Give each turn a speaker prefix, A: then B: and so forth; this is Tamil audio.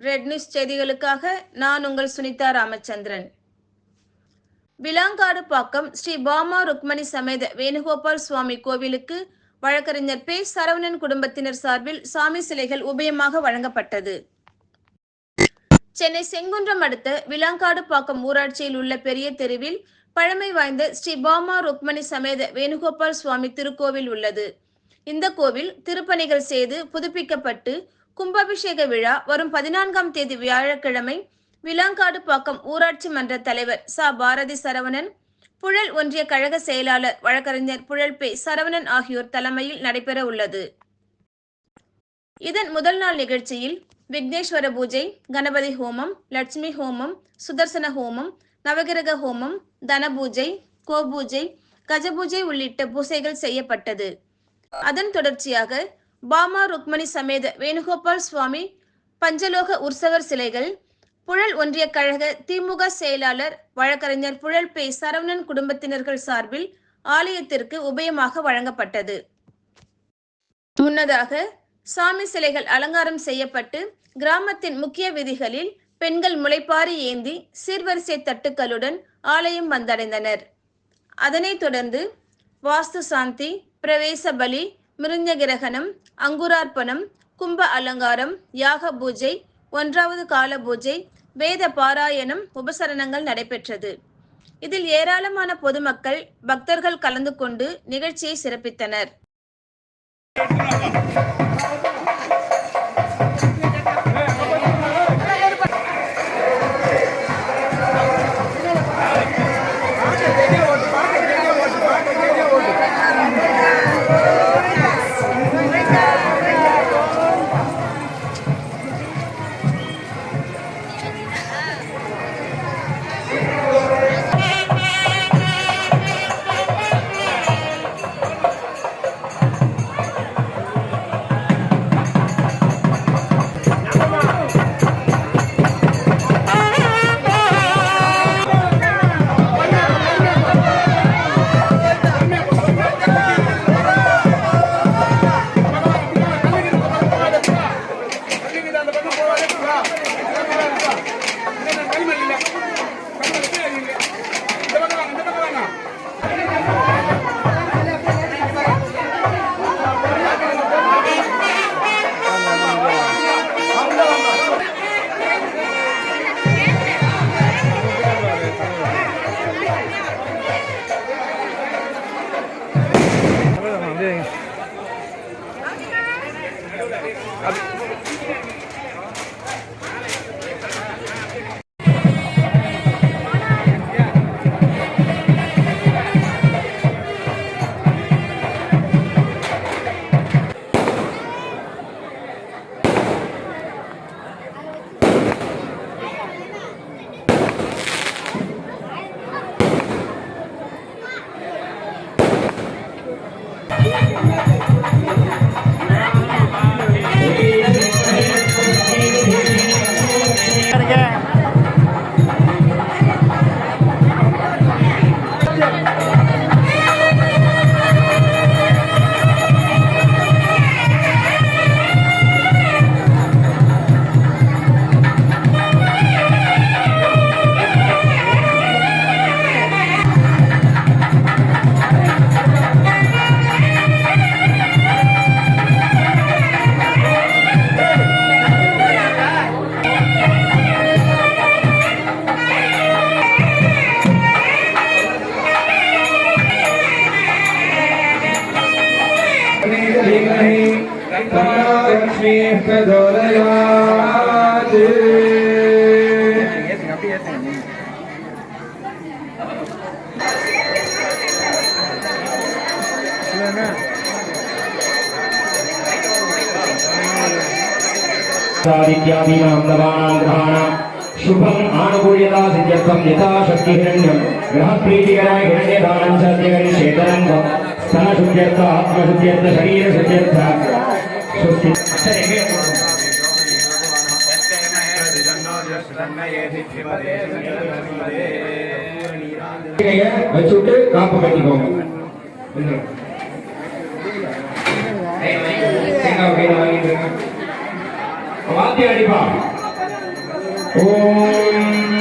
A: ரெட் நியூஸ் செய்திகளுக்காக நான் உங்கள் சுனிதா ராமச்சந்திரன். விலாங்காடு பாக்கம் ஸ்ரீ பாமா ருக்மணி சமேத வேணுகோபால் சுவாமி கோவிலுக்கு வழக்கறிஞர் பே. சரவணன் குடும்பத்தினர் சார்பில் சாமி சிலைகள் உபயமாக வழங்கப்பட்டது. சென்னை செங்குன்றம் அடுத்த விலாங்காடு பாக்கம் ஊராட்சியில் உள்ள பெரிய தெருவில் பழமை வாய்ந்த ஸ்ரீ பாமா ருக்மணி சமேத வேணுகோபால் சுவாமி திருக்கோவில் உள்ளது. இந்த கோவில் திருப்பணிகள் செய்து புதுப்பிக்கப்பட்டு கும்பாபிஷேக விழா வரும் 14ஆம் தேதி வியாழக்கிழமை விலாங்காடு பாக்கம் ஊராட்சி மன்ற தலைவர் ச. பாரதி சரவணன், புழல் ஒன்றிய கழக செயலாளர் வழக்கறிஞர் புழல் பே. சரவணன் ஆகியோர் தலைமையில் நடைபெற உள்ளது. இதன் முதல் நாள் நிகழ்ச்சியில் விக்னேஸ்வர பூஜை, கணபதி ஹோமம், லட்சுமி ஹோமம், சுதர்சன ஹோமம், நவகிரக ஹோமம், தன பூஜை, கோபூஜை, கஜபூஜை உள்ளிட்ட பூஜைகள் செய்யப்பட்டது. அதன் தொடர்ச்சியாக பாமா ருக்மணி சமேத வேணுகோபால் சுவாமி பஞ்சலோக உற்சவர் சிலைகள் புழல் ஒன்றிய கழக திமுக செயலாளர் வழக்கறிஞர் புழல் பே. சரவணன் குடும்பத்தினர்கள் சார்பில் ஆலயத்திற்கு உபயமாக வழங்கப்பட்டது. முன்னதாக சாமி சிலைகள் அலங்காரம் செய்யப்பட்டு கிராமத்தின் முக்கிய வீதிகளில் பெண்கள் முளைப்பாரி ஏந்தி சீர்வரிசை தட்டுக்களுடன் ஆலயம் வந்தடைந்தனர். அதனைத் தொடர்ந்து வாஸ்து சாந்தி, பிரவேச பலி, மிருஞ்ச கிரகணம், அங்குரார்ப்பணம், கும்ப அலங்காரம், யாக பூஜை, 1வது கால பூஜை, வேத பாராயணம், உபசரணங்கள் நடைபெற்றது. இதில் ஏராளமான பொதுமக்கள், பக்தர்கள் கலந்து கொண்டு நிகழ்ச்சியை சிறப்பித்தனர்.
B: सादित्यादीनां नवानां ग्रहाणां शुभम् आनुकूल्यता सिद्ध्यर्थं यथाशक्ति हिरण्यं गृहप्रीतिकराय हिरण्यदानं च जगन्निषेधनं स्तनशुद्ध्यर्थ आत्मशुद्ध्यर्थ शरीरशुद्ध्यर्थ வச்சுட்டு காப்பு கட்டிக்கோங்க. வாத்திய அடிப்பா ஓம்